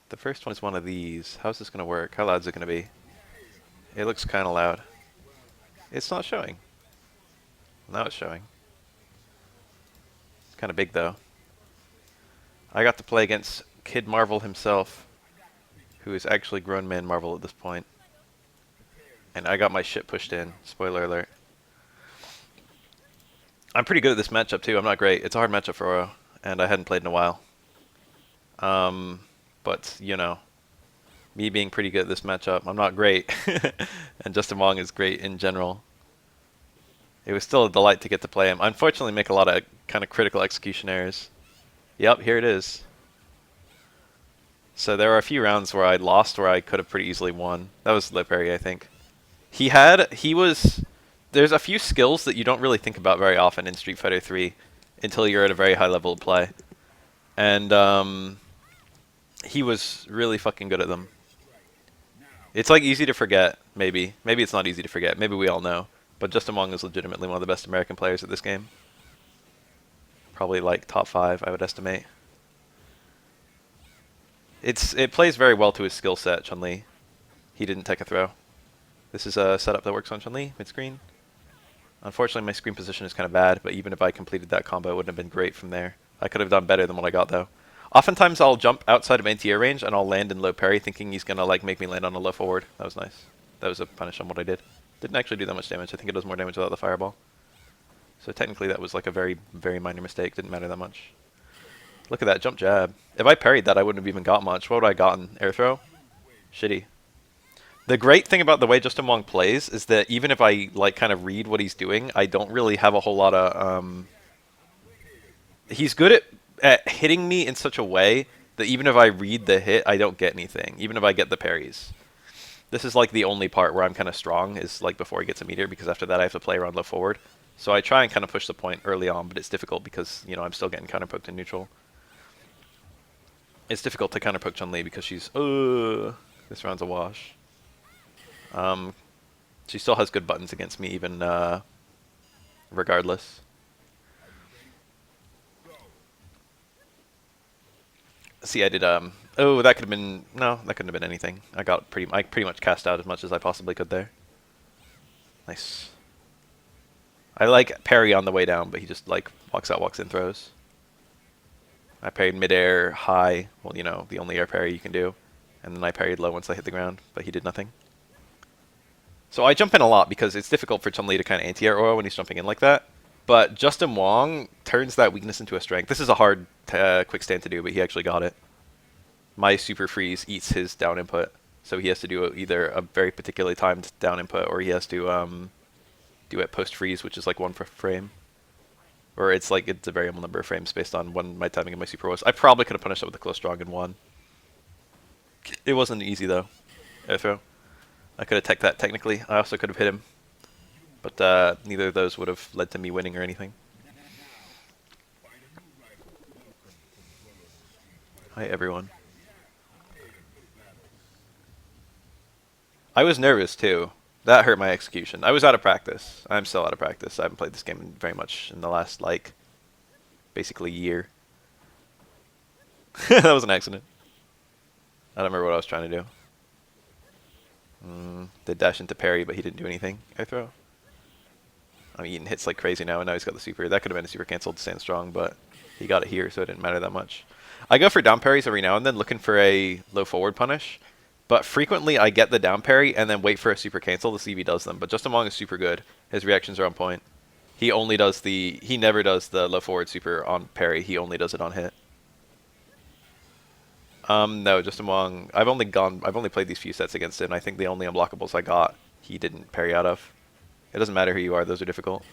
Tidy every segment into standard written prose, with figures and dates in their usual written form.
The first one is one of these. How's this going to work? How loud is it going to be? It looks kind of loud. It's not showing. Now it's showing. It's kind of big though. I got to play against Kid Marvel himself, who is actually grown man Marvel at this point. And I got my shit pushed in. Spoiler alert. I'm pretty good at this matchup too. I'm not great. It's a hard matchup for Oro, and I hadn't played in a while. But, you know, me being pretty good at this matchup, I'm not great. And Justin Wong is great in general. It was still a delight to get to play him. I unfortunately make a lot of kind of critical execution errors. Yep, here it is. So there were a few rounds where I lost where I could have pretty easily won. That was low parry, I think. There's a few skills that you don't really think about very often in Street Fighter 3 until you're at a very high level of play. And he was really fucking good at them. It's like easy to forget, maybe. Maybe it's not easy to forget. Maybe we all know. But Justin Wong is legitimately one of the best American players at this game. Probably like top 5, I would estimate. It plays very well to his skill set, Chun-Li. He didn't take a throw. This is a setup that works on Chun-Li, mid-screen. Unfortunately, my screen position is kind of bad, but even if I completed that combo, it wouldn't have been great from there. I could have done better than what I got, though. Oftentimes, I'll jump outside of anti-air range, and I'll land in low parry, thinking he's going to like make me land on a low forward. That was nice. That was a punish on what I did. Didn't actually do that much damage. I think it does more damage without the fireball. So technically, that was like a very, very minor mistake. Didn't matter that much. Look at that jump jab. If I parried that, I wouldn't have even got much. What would I gotten? Air throw? Shitty. The great thing about the way Justin Wong plays is that even if I like kind of read what he's doing, I don't really have a whole lot of he's good at hitting me in such a way that even if I read the hit, I don't get anything, even if I get the parries. This is like the only part where I'm kind of strong is like before he gets a meter, because after that I have to play around low forward. So I try and kind of push the point early on, but it's difficult because, you know, I'm still getting counterpoked in neutral. It's difficult to counterpoke Chun-Li because she's, this round's a wash. She still has good buttons against me, even regardless. See, I did. Oh, that could have been. No, that couldn't have been anything. I pretty much cast out as much as I possibly could there. Nice. I like parry on the way down, but he just like walks out, walks in, throws. I parried midair, high. Well, you know, the only air parry you can do, and then I parried low once I hit the ground, but he did nothing. So I jump in a lot because it's difficult for Chun-Li to kind of anti-air Oro when he's jumping in like that. But Justin Wong turns that weakness into a strength. This is a hard quick stand to do, but he actually got it. My super freeze eats his down input, so he has to do either a very particularly timed down input, or he has to do it post freeze, which is like 1 frame. Or it's like it's a variable number of frames based on when my timing of my super was. I probably could have punished it with a close strong and won. It wasn't easy though. Air throw. I could have teched that technically. I also could have hit him. But neither of those would have led to me winning or anything. Hi, everyone. I was nervous, too. That hurt my execution. I was out of practice. I'm still out of practice. I haven't played this game very much in the last, like, basically year. That was an accident. I don't remember what I was trying to do. Did dash into parry, but he didn't do anything. Air throw. I'm eating hits like crazy now, and now he's got the super. That could have been a super cancelled to stand strong, but he got it here, so it didn't matter that much. I go for down parries every now and then, looking for a low forward punish, but frequently I get the down parry and then wait for a super cancel to see if he does them. But Justin Wong is super good. His reactions are on point. He never does the low forward super on parry. He only does it on hit. No, Justin Wong. I've only played these few sets against him. And I think the only unblockables I got, he didn't parry out of. It doesn't matter who you are; those are difficult.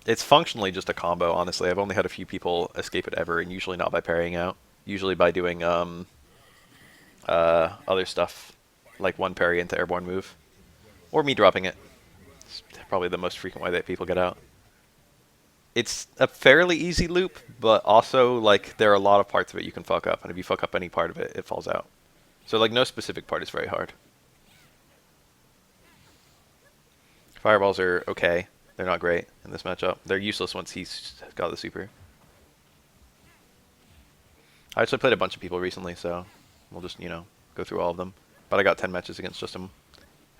It's functionally just a combo, honestly. I've only had a few people escape it ever, and usually not by parrying out. Usually by doing other stuff, like one parry into airborne move, or me dropping it. It's probably the most frequent way that people get out. It's a fairly easy loop, but also like there are a lot of parts of it you can fuck up, and if you fuck up any part of it, it falls out. So like no specific part is very hard. Fireballs are okay. They're not great in this matchup. They're useless once he's got the super. I actually played a bunch of people recently, so we'll just, you know, go through all of them. But I got 10 matches against Justin.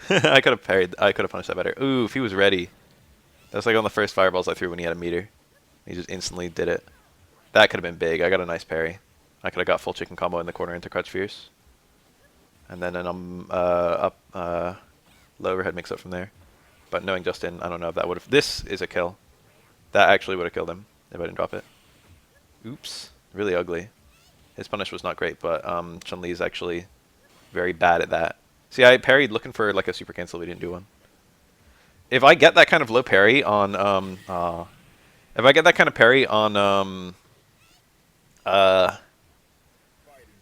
I could have parried. I could have punished that better. Ooh, if he was ready. That was like on the first fireballs I threw when he had a meter. He just instantly did it. That could have been big. I got a nice parry. I could have got full chicken combo in the corner into Crutch Fierce. And then an low overhead mix up from there. But knowing Justin, I don't know if that would have... This is a kill. That actually would have killed him if I didn't drop it. Oops. Really ugly. His punish was not great, but Chun-Li is actually very bad at that. See, I parried looking for like a super cancel. We didn't do one. If I get that kind of low parry on... if I get that kind of parry on...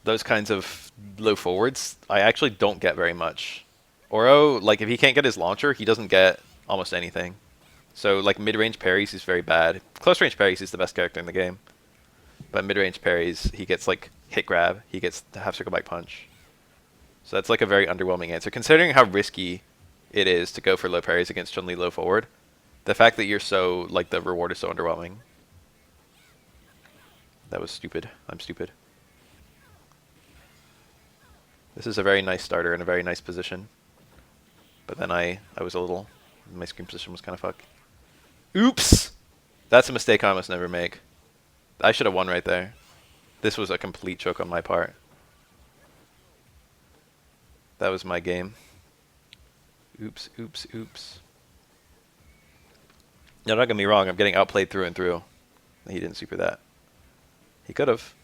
those kinds of low forwards, I actually don't get very much. Oro, like, if he can't get his launcher, he doesn't get almost anything. So, like, mid-range parries, he's very bad. Close-range parries, he's the best character in the game. But mid-range parries, he gets, like, hit grab. He gets the half-circle back punch. So that's, like, a very underwhelming answer. Considering how risky it is to go for low parries against Chun-Li low forward, the fact that you're so, like, the reward is so underwhelming. That was stupid. I'm stupid. This is a very nice starter in a very nice position. But then I was a little... My screen position was kind of fucked. Oops! That's a mistake I must never make. I should have won right there. This was a complete choke on my part. That was my game. Oops, oops, oops. No, don't get me wrong. I'm getting outplayed through and through. He didn't super that. He could have.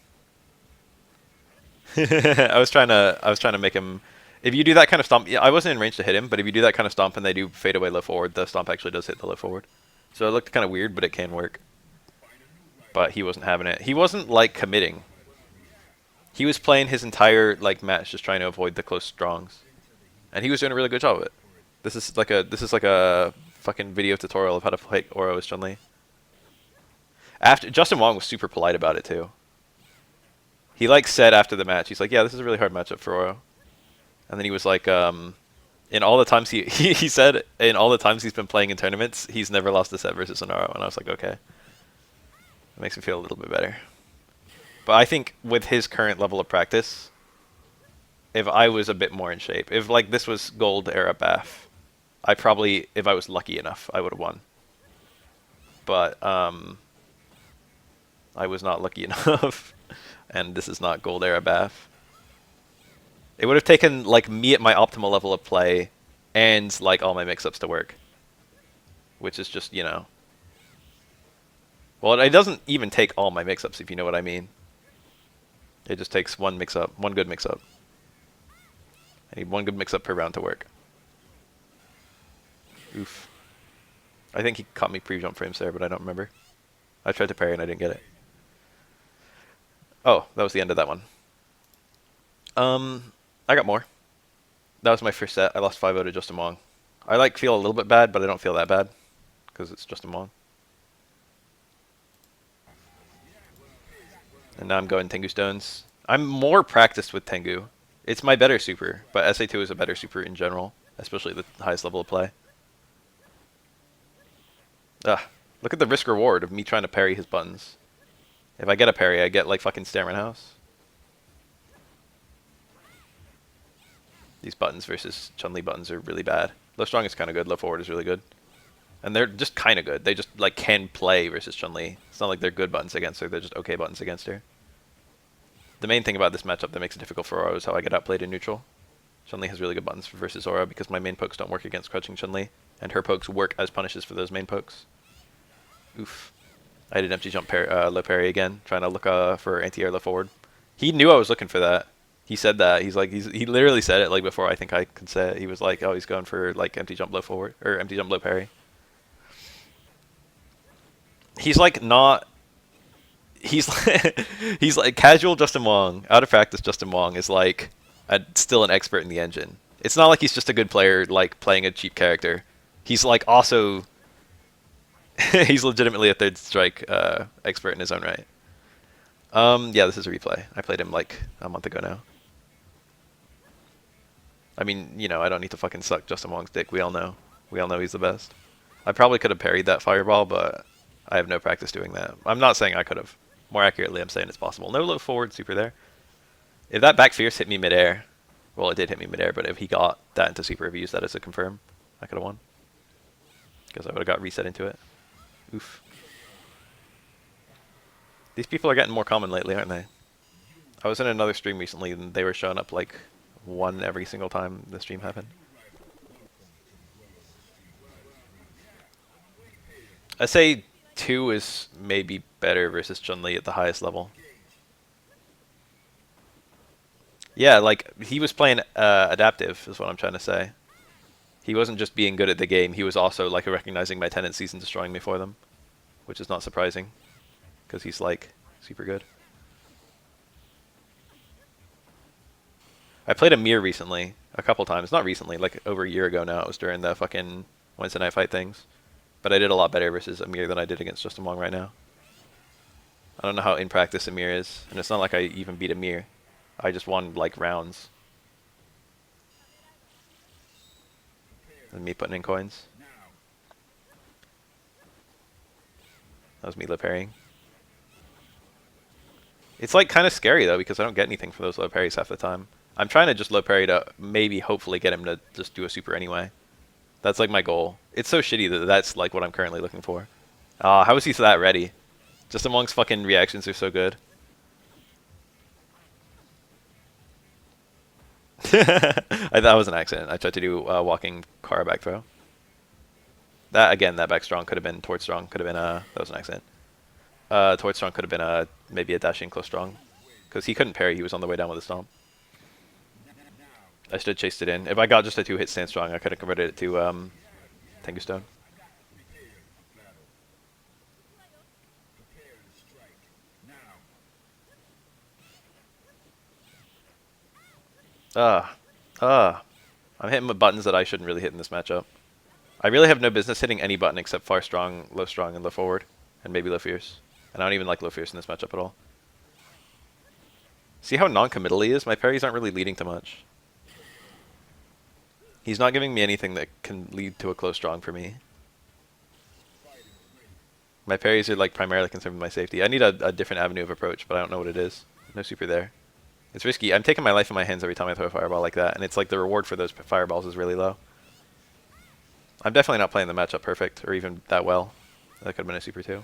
I was trying to make him. If you do that kind of stomp, yeah, I wasn't in range to hit him, but if you do that kind of stomp and they do fade away low forward, the stomp actually does hit the low forward. So it looked kind of weird, but it can work. But he wasn't having it. He wasn't like committing. He was playing his entire like match just trying to avoid the close strongs, and he was doing a really good job of it. This is like a fucking video tutorial of how to fight Oro as Chun-Li. After Justin Wong was super polite about it too. He like said after the match, he's like, "Yeah, this is a really hard matchup for Oro." And then he was like, in all the times he said in all the times he's been playing in tournaments, he's never lost a set versus an Oro. And I was like, okay, that makes me feel a little bit better. But I think with his current level of practice, if I was a bit more in shape, if like this was gold era BAF, I probably, if I was lucky enough, I would have won. But I was not lucky enough, and this is not gold era BAF. It would have taken like me at my optimal level of play and like all my mix-ups to work. Which is just, you know. Well, it doesn't even take all my mix-ups, if you know what I mean. It just takes one mix-up, one good mix-up. I need one good mix-up per round to work. Oof. I think he caught me pre-jump frames there, but I don't remember. I tried to parry and I didn't get it. Oh, that was the end of that one. I got more. That was my first set. I lost 5-0 to Justin Wong. I like feel a little bit bad, but I don't feel that bad because it's Justin Wong. And now I'm going Tengu Stones. I'm more practiced with Tengu. It's my better super, but SA2 is a better super in general, especially at the highest level of play. Look at the risk reward of me trying to parry his buttons. If I get a parry, I get like fucking Stammerin House. These buttons versus Chun-Li buttons are really bad. Low strong is kind of good. Low forward is really good. And they're just kind of good. They just like can play versus Chun-Li. It's not like they're good buttons against her. They're just okay buttons against her. The main thing about this matchup that makes it difficult for Oro is how I get outplayed in neutral. Chun-Li has really good buttons versus Oro because my main pokes don't work against crouching Chun-Li, and her pokes work as punishes for those main pokes. Oof. I did an empty jump low parry again, trying to look for anti-air low forward. He knew I was looking for that. He said that. He's like, he literally said it like before I think I could say it. He was like, oh, he's going for like empty jump low forward, or empty jump low parry. He's like not... He's like, he's like casual Justin Wong, out of practice Justin Wong is like still an expert in the engine. It's not like he's just a good player like playing a cheap character. He's like also... he's legitimately a third strike expert in his own right. Yeah, this is a replay. I played him like a month ago now. I mean, you know, I don't need to fucking suck Justin Wong's dick. We all know. We all know he's the best. I probably could have parried that fireball, but I have no practice doing that. I'm not saying I could have. More accurately, I'm saying it's possible. No low forward super there. If that back fierce hit me midair, well, it did hit me midair, but if he got that into super, if he used that as a confirm, I could have won. Because I would have got reset into it. Oof. These people are getting more common lately, aren't they? I was in another stream recently, and they were showing up like one every single time the stream happened. I say 2 is maybe better versus Chun-Li at the highest level. Yeah, like, he was playing adaptive, is what I'm trying to say. He wasn't just being good at the game, he was also, like, recognizing my tendencies and destroying me for them. Which is not surprising, because he's, like, super good. I played a mirror recently, a couple times. Not recently, like, over a year ago now. It was during the fucking Wednesday Night Fight things. But I did a lot better versus Amir than I did against Justin Wong right now. I don't know how in practice Amir is, and it's not like I even beat Amir. I just won, like, rounds. And me putting in coins. That was me low parrying. It's, like, kind of scary, though, because I don't get anything for those low parries half the time. I'm trying to just low parry to maybe, hopefully, get him to just do a super anyway. That's, like, my goal. It's so shitty that that's, like, what I'm currently looking for. How is he that ready? Justin Wong's fucking reactions are so good. That was an accident. I tried to do a walking car back throw. That, again, that back strong could have been towards strong. Could have been that was an accident. Towards strong could have been maybe a dashing close strong. Because he couldn't parry. He was on the way down with a stomp. I should have chased it in. If I got just a 2-hit stand strong, I could have converted it to Tengu Stone. I'm hitting with buttons that I shouldn't really hit in this matchup. I really have no business hitting any button except far strong, and low forward, and maybe low fierce. And I don't even like low fierce in this matchup at all. See how non-committal he is? My parries aren't really leading to much. He's not giving me anything that can lead to a close strong for me. My parries are like primarily concerned with my safety. I need a different avenue of approach, but I don't know what it is. No super there. It's risky. I'm taking my life in my hands every time I throw a fireball like that, and it's like the reward for those fireballs is really low. I'm definitely not playing the matchup perfect, or even that well. That could have been a super too.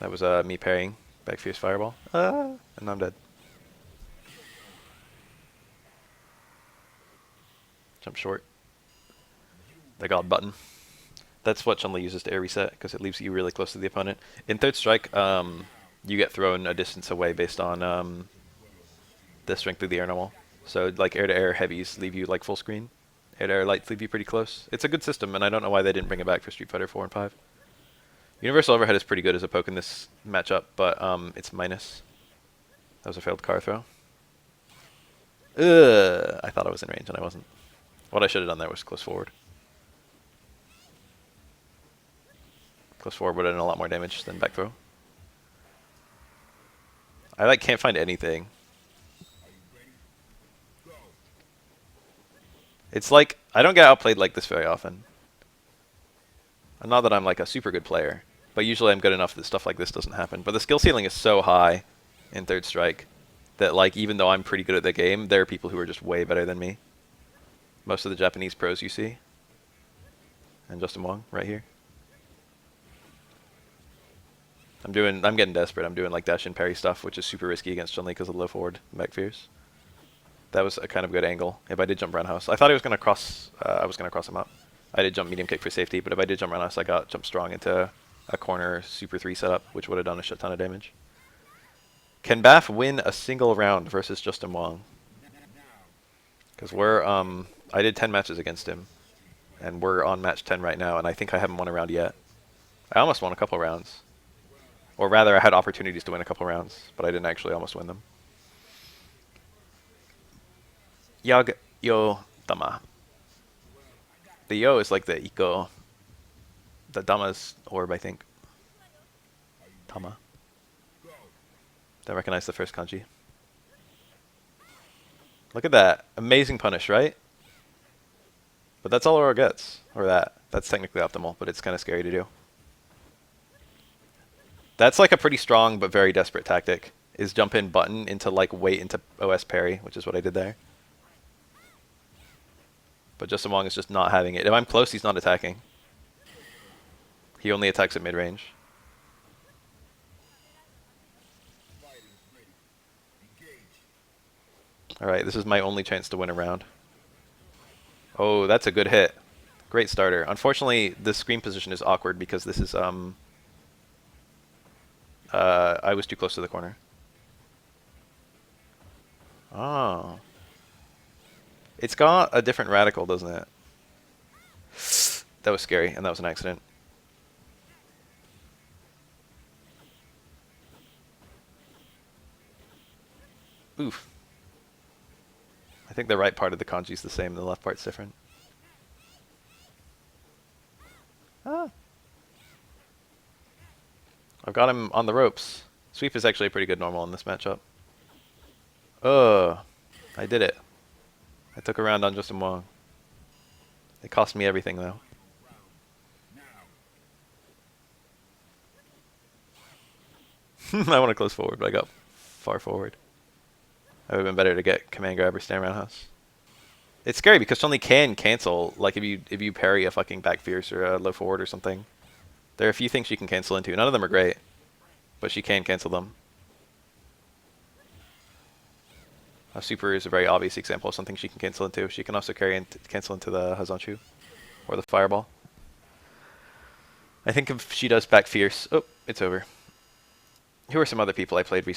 That was me parrying back fierce fireball. And I'm dead. Jump short. The god button. That's what Chun-Li uses to air reset, because it leaves you really close to the opponent. In third strike, you get thrown a distance away based on the strength of the air normal. So like air-to-air heavies leave you like full screen. Air-to-air lights leave you pretty close. It's a good system, and I don't know why they didn't bring it back for Street Fighter 4 and 5. Universal Overhead is pretty good as a poke in this matchup, but it's minus. That was a failed car throw. I thought I was in range, and I wasn't. What I should have done there was close forward. Close forward would have done a lot more damage than back throw. I like can't find anything. It's like I don't get outplayed like this very often. Not that I'm like a super good player, but usually I'm good enough that stuff like this doesn't happen. But the skill ceiling is so high in third strike that like even though I'm pretty good at the game, there are people who are just way better than me. Most of the Japanese pros you see. And Justin Wong right here. I'm getting desperate. I'm doing like dash and parry stuff, which is super risky against Chun-Li because of low forward back fierce. That was a kind of good angle. If I did jump roundhouse, I thought I was gonna cross him up. I did jump medium kick for safety, but if I did jump roundhouse, I got jump strong into a corner super 3 setup, which would have done a shit ton of damage. Can Baff win a single round versus Justin Wong? Because we're I did 10 matches against him, and we're on match 10 right now, and I think I haven't won a round yet. I almost won a couple rounds. Or rather, I had opportunities to win a couple rounds, but I didn't actually almost win them. Yag yo dama. The yo is like the iko. The dama's orb, I think. Tama. Did I recognize the first kanji? Look at that. Amazing punish, right? But that's all Aurora gets. Or that. That's technically optimal, but it's kind of scary to do. That's like a pretty strong but very desperate tactic. Is jump in button into like wait into OS parry, which is what I did there. But Justin Wong is just not having it. If I'm close, he's not attacking. He only attacks at mid-range. Alright, this is my only chance to win a round. Oh, that's a good hit. Great starter. Unfortunately, the screen position is awkward because this is, I was too close to the corner. Oh. It's got a different radical, doesn't it? That was scary, and that was an accident. Oof. I think the right part of the kanji is the same, the left part's different. Ah. I've got him on the ropes. Sweep is actually a pretty good normal in this matchup. I did it. I took a round on Justin Wong. It cost me everything, though. I want to close forward, but I got far forward. It would have been better to get command grab or stand roundhouse. It's scary because Chun-Li can cancel, like if you parry a fucking back fierce or a low forward or something. There are a few things she can cancel into. None of them are great, but she can cancel them. A super is a very obvious example of something she can cancel into. She can also carry and cancel into the Hazanchu or the fireball. I think if she does back fierce, oh, it's over. Who are some other people I played recently?